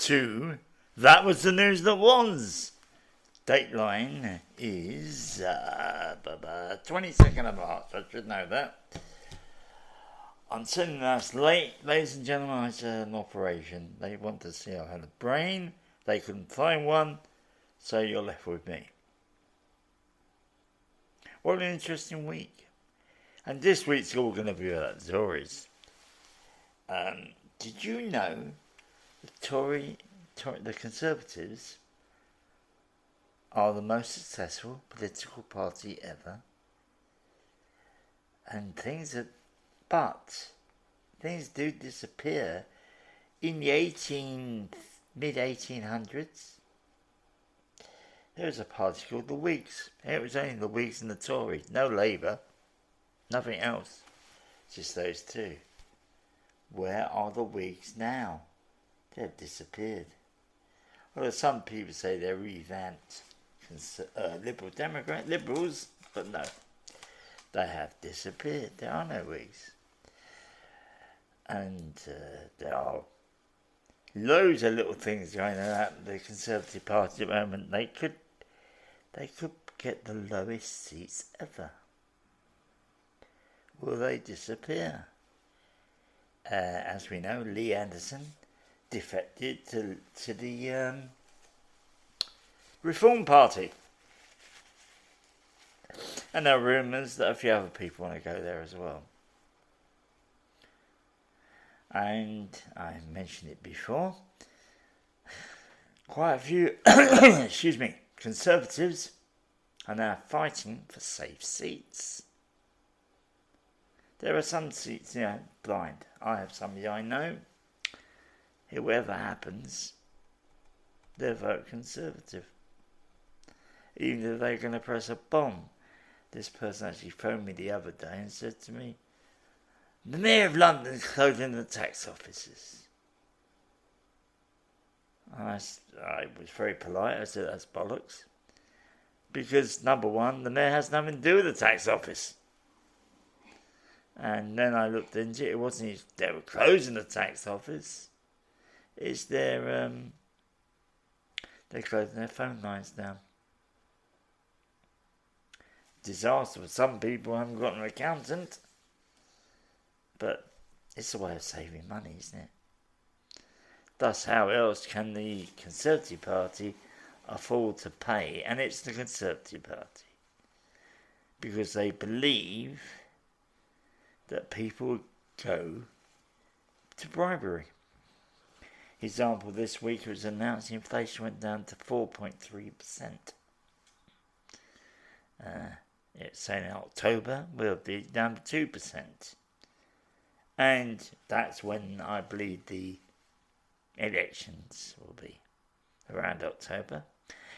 to That Was the News That Was. Dateline is 22nd of March. I should know that. I'm sending us late, ladies and gentlemen. I had an operation. They want to see I had a brain. They couldn't find one, so you're left with me. What an interesting week. And this week's all going to be about Torys. Did you know the Conservatives are the most successful political party ever? And things do disappear in the mid-1800s. There was a party called the Whigs. It was only the Whigs and the Tories. No Labour. Nothing else. Just those two. Where are the Whigs now? They've disappeared. Well, some people say they're revamped liberals, but no. They have disappeared. There are no Whigs. And there are loads of little things going on at the Conservative Party at the moment. They could get the lowest seats ever. Will they disappear? As we know, Lee Anderson defected to the Reform Party. And there are rumours that a few other people want to go there as well. And I mentioned it before. Quite a few Conservatives are now fighting for safe seats. There are some seats, blind. I have somebody I know. Whoever happens, they'll vote Conservative. Even if they're going to press a bomb. This person actually phoned me the other day and said to me, the Mayor of London is closing the tax offices. I was very polite. I said, that's bollocks. Because, number one, the Mayor has nothing to do with the tax office. And then I looked into it. It wasn't they were closing the tax office. It's they're closing their phone lines down. Disaster for some people who haven't got an accountant. But it's a way of saving money, isn't it? Thus, how else can the Conservative Party afford to pay? And it's the Conservative Party. Because they believe that people go to bribery. Example, this week it was announced inflation went down to 4.3%. It's saying in October will be down to 2%. And that's when I believe the elections will be, around October.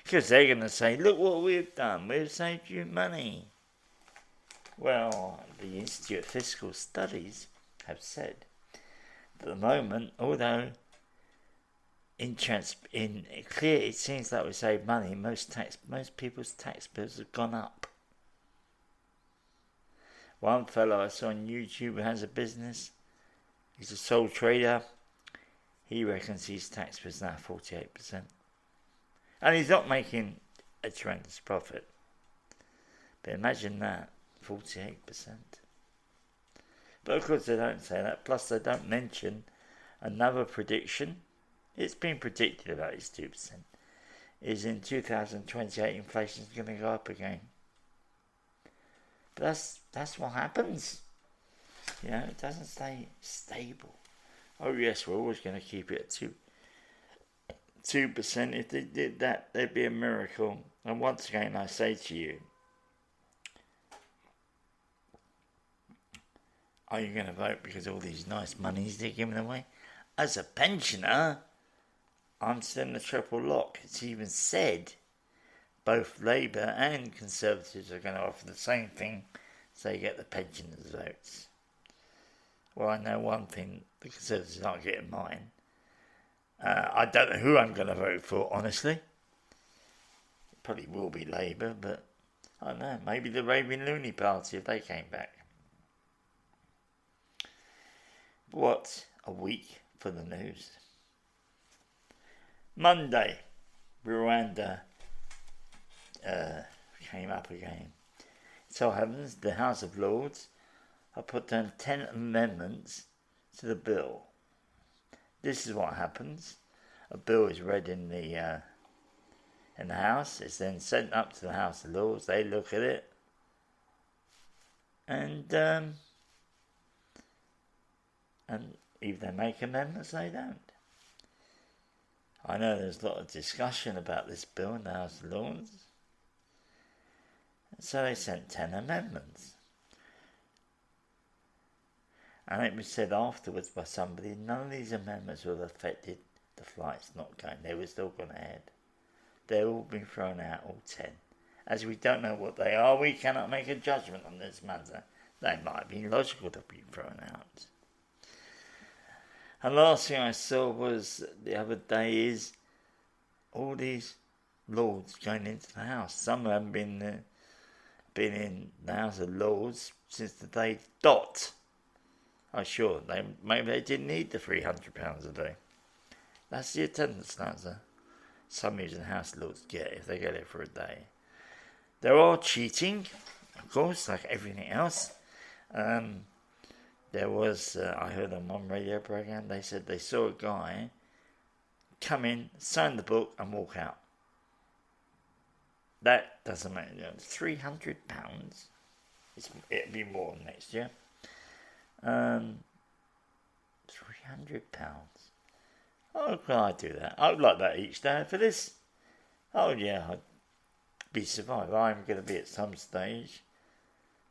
Because they're going to say, look what we've done, we've saved you money. Well, the Institute of Fiscal Studies have said that at the moment, although in clear it seems like we save money, most people's tax bills have gone up. One fellow I saw on YouTube who has a business, he's a sole trader, he reckons his tax bill is now 48%. And he's not making a tremendous profit. But imagine that, 48%. But of course they don't say that, plus they don't mention another prediction. It's been predicted about this 2%. Is in 2028 inflation is going to go up again. But that's what happens. It doesn't stay stable. Oh yes, we're always going to keep it at 2%. If they did that, there'd be a miracle. And once again, I say to you, are you going to vote because all these nice monies they're giving away? As a pensioner, I'm still in the triple lock. It's even said both Labour and Conservatives are going to offer the same thing so you get the pensioners' votes. Well, I know one thing, the Conservatives aren't getting mine. I don't know who I'm going to vote for, honestly. It probably will be Labour, but I don't know, maybe the Raving Loony Party if they came back. What a week for the news. Monday, Rwanda came up again. So happens the House of Lords have put down 10 amendments to the bill. This is what happens. A bill is read in the House. It's then sent up to the House of Lords. They look at it, and either they make amendments, they don't. I know there's a lot of discussion about this bill in the House of Lords. So they sent 10 amendments. And it was said afterwards by somebody, none of these amendments would have affected the flights not going. They were still going ahead. They've all been thrown out, all 10. As we don't know what they are, we cannot make a judgment on this matter. They might be logical to be thrown out. And last thing I saw was the other day is all these lords going into the House. Some haven't been in the House of Lords since the day dot. I'm sure maybe they didn't need the £300 a day. That's the attendance number some in the House of Lords get if they get it for a day. There are cheating, of course, like everything else. There was, I heard on one radio program, they said they saw a guy come in, sign the book and walk out. That doesn't make £300. It'll be more next year. £300. Oh, can I do that? I would like that each day for this. Oh yeah, I'd be survived. I'm going to be at some stage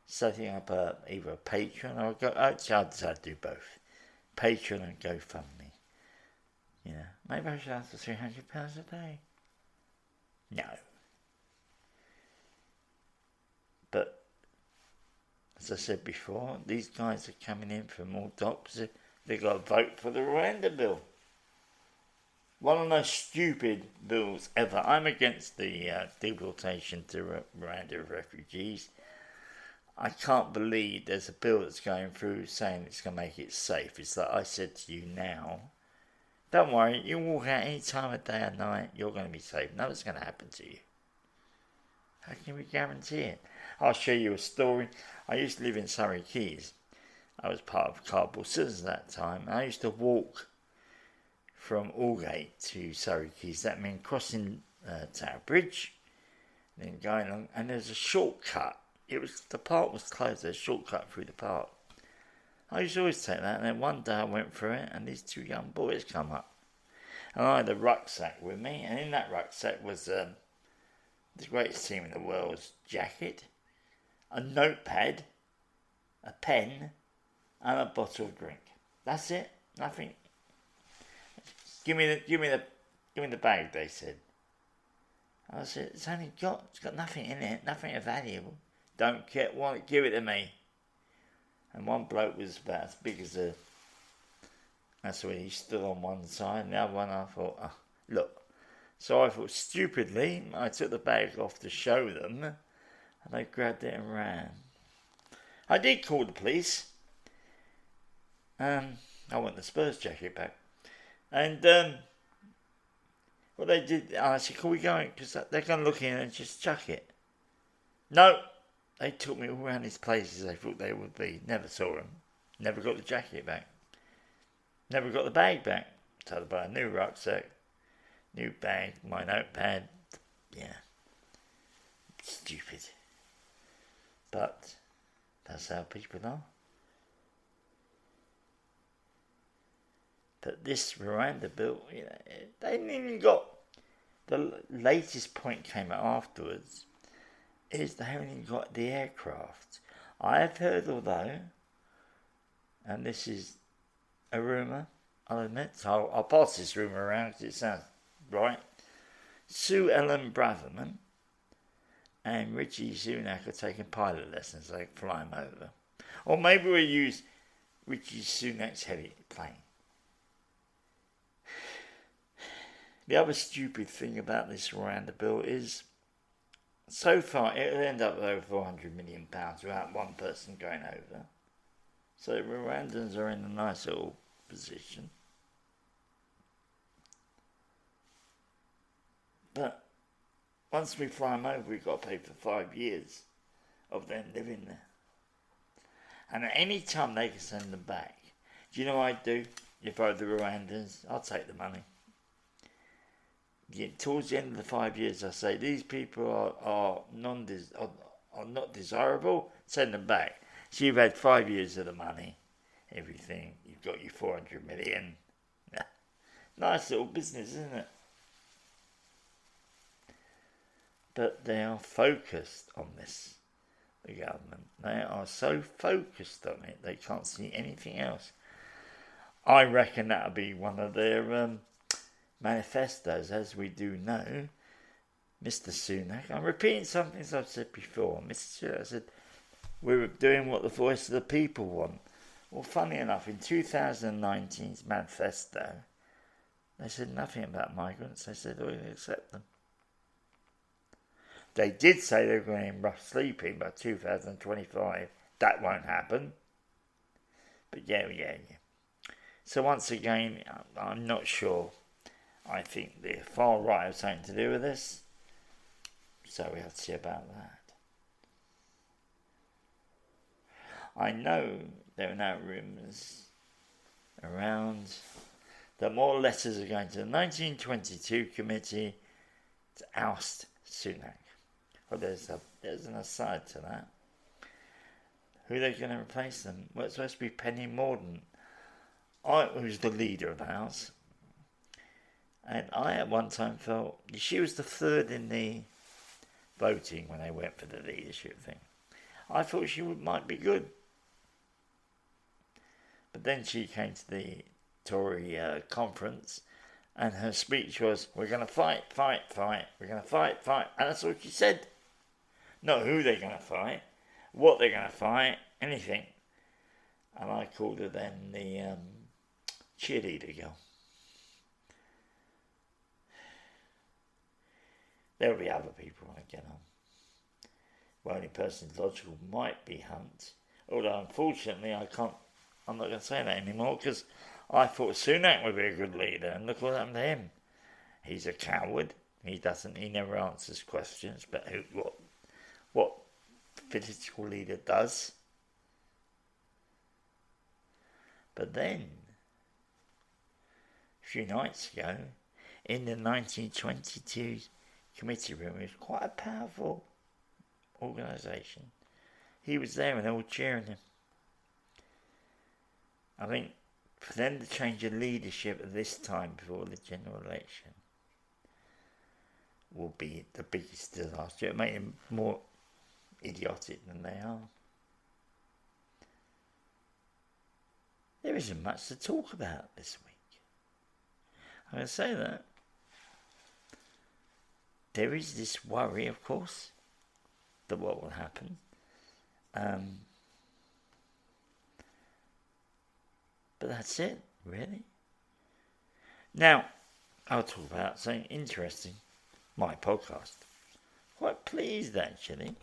setting up either a Patreon or I'd do both. Patreon and GoFundMe. Yeah, maybe I should ask for £300 a day. No. But as I said before, these guys are coming in from all tops. They've got to vote for the Rwanda bill. One of the most stupid bills ever. I'm against the deportation to Rwanda of refugees. I can't believe there's a bill that's going through saying it's going to make it safe. It's like I said to you now, don't worry, you walk out any time of day or night, you're going to be safe. Nothing's going to happen to you. How can we guarantee it? I'll show you a story. I used to live in Surrey Keys. I was part of Cardboard Citizens at that time. I used to walk from Aldgate to Surrey Keys. That meant crossing Tower Bridge, then going along, and there's a shortcut. The park was closed. There's a shortcut through the park. I used to always take that, and then one day I went through it, and these two young boys come up, and I had a rucksack with me, and in that rucksack was the greatest team in the world's jacket, a notepad, a pen, and a bottle of drink. That's it. Nothing. Give me the bag, they said. I said, it's got nothing in it, nothing valuable. Don't want it, give it to me. And one bloke was about as big as that's when he stood on one side, and the other one I thought, look. So I thought, stupidly, I took the bag off to show them, and they grabbed it and ran. I did call the police. I want the Spurs jacket back. And what they did, I said, can we go in? Because they're going to look in and just chuck it. No, they took me all around these places they thought they would be. Never saw them. Never got the jacket back. Never got the bag back. So I had to buy a new rucksack, new bag, my notepad. Yeah. Stupid. But that's how people are. But this Rwanda bill, they haven't even got, the latest point came out afterwards, is they haven't even got the aircraft. I have heard, although, and this is a rumour, I'll admit, so I'll pass this rumour around because it sounds right. Sue Ellen Braverman and Richie Sunak are taking pilot lessons, they fly them over. Or maybe we'll use Richie Sunak's heliplane. The other stupid thing about this Rwanda bill is, so far it'll end up with over £400 million without one person going over. So the Rwandans are in a nice little position. But once we fly them over, we've got to pay for 5 years of them living there. And at any time they can send them back. Do you know what I'd do? If I were the Rwandans, I'd take the money. Yeah, towards the end of the 5 years, I say, these people are not desirable, send them back. So you've had 5 years of the money, everything. You've got your 400 million. Nice little business, isn't it? But they are focused on this, the government. They are so focused on it, they can't see anything else. I reckon that'll be one of their manifestos, as we do know. Mr. Sunak, I'm repeating something I've said before. Mr. Sunak said, we're doing what the voice of the people want. Well, funny enough, in 2019's manifesto, they said nothing about migrants. They said we accept them. They did say they were going to rough sleeping by 2025. That won't happen. But yeah. So once again, I'm not sure. I think the far right have something to do with this. So we have to see about that. I know there are now rumours around that more letters are going to the 1922 committee to oust Sunak. Well, there's an aside to that. Who are they going to replace them? Well, it's supposed to be Penny Mordant, who's the leader of the House. And I at one time felt she was the third in the voting when they went for the leadership thing. I thought she might be good. But then she came to the Tory conference and her speech was, we're going to fight. We're going to fight. And that's what she said. Not who they're going to fight, what they're going to fight, anything. And I called her then the cheerleader girl. There'll be other people when I get on. The only person logical might be Hunt. Although unfortunately I'm not going to say that anymore because I thought Sunak would be a good leader and look what happened to him. He's a coward. He never answers questions, but what political leader does? But then, a few nights ago, in the 1922 committee room, it was quite a powerful organisation. He was there and they were cheering him. I think for them to change the leadership at this time before the general election will be the biggest disaster. It made them more idiotic than they are. There isn't much to talk about this week. I'm going to say that. There is this worry, of course, that what will happen. But that's it, really. Now, I'll talk about something interesting. My podcast. Quite pleased, actually.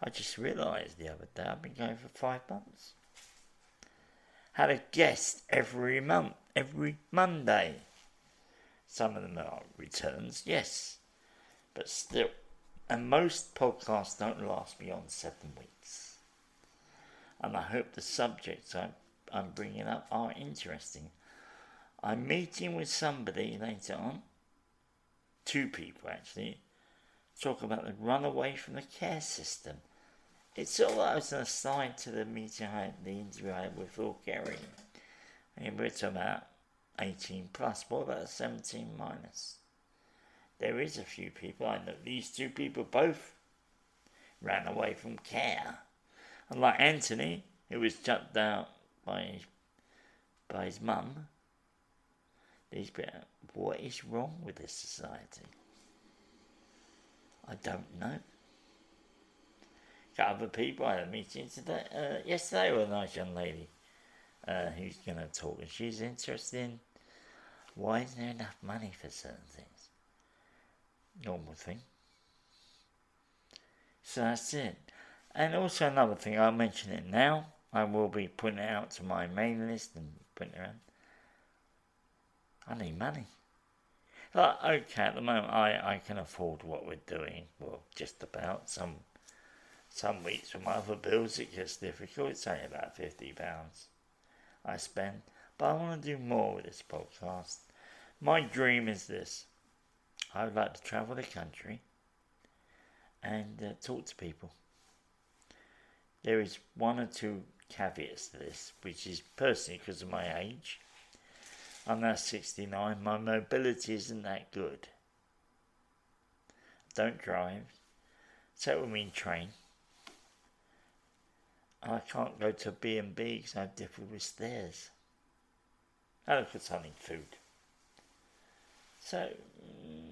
I just realised the other day I've been going for 5 months. Had a guest every month, every Monday. Some of them are returns, yes. But still. And most podcasts don't last beyond 7 weeks. And I hope the subjects I'm bringing up are interesting. I'm meeting with somebody later on, 2 people actually, talk about the run away from the care system. It's all as an aside to the interview I had with Phil Gary. And we're talking about 18 plus. What about 17 minus? There is a few people. I know these 2 people both ran away from care. And like Anthony, who was chucked out by his mum. What is wrong with this society? I don't know. Got other people. I had a meeting yesterday with a nice young lady who's going to talk, and she's interested in why isn't there enough money for certain things. Normal thing. So that's it. And also another thing, I'll mention it now. I will be putting it out to my mailing list and putting it around. I need money. But okay, at the moment I can afford what we're doing. Well, just about. Some weeks with my other bills it gets difficult. It's only about £50 I spend. But I want to do more with this podcast. My dream is this. I would like to travel the country and talk to people. There is one or two caveats to this, which is personally because of my age. I'm now 69. My mobility isn't that good. I don't drive. So that would mean train. I can't go to a B&B because I have difficulty with stairs. And of course I need food. So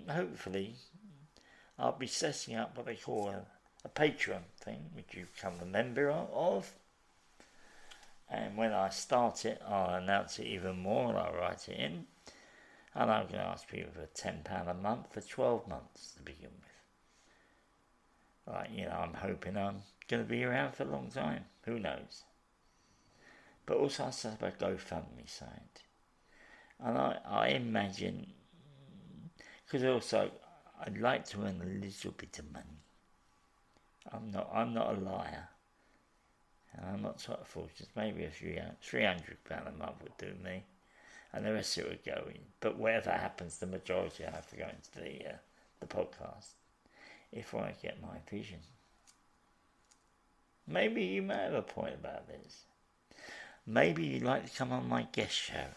hopefully I'll be setting up what they call a Patreon thing, which you become a member of. And when I start it, I'll announce it even more and I'll write it in. And I'm going to ask people for £10 a month for 12 months to begin with. Like, I'm hoping I'm going to be around for a long time. Who knows? But also I set up a GoFundMe site. And I imagine, because also I'd like to earn a little bit of money. I'm not a liar. And I'm not sort of fortunate. Maybe a £300 a month would do me. And the rest of it would go in. But whatever happens, the majority I have to go into the podcast. If I get my vision. Maybe you may have a point about this. Maybe you'd like to come on my guest show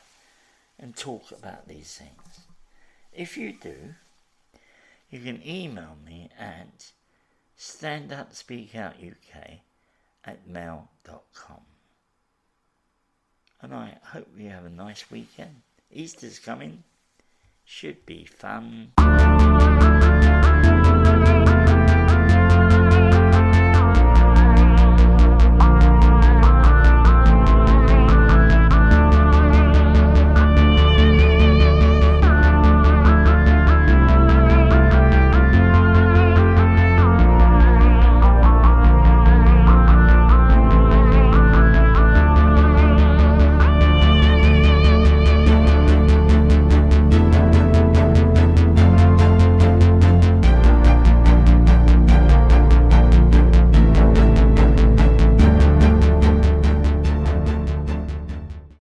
and talk about these things. If you do, you can email me at standupspeakoutuk@mail.com. And I hope you have a nice weekend. Easter's coming. Should be fun.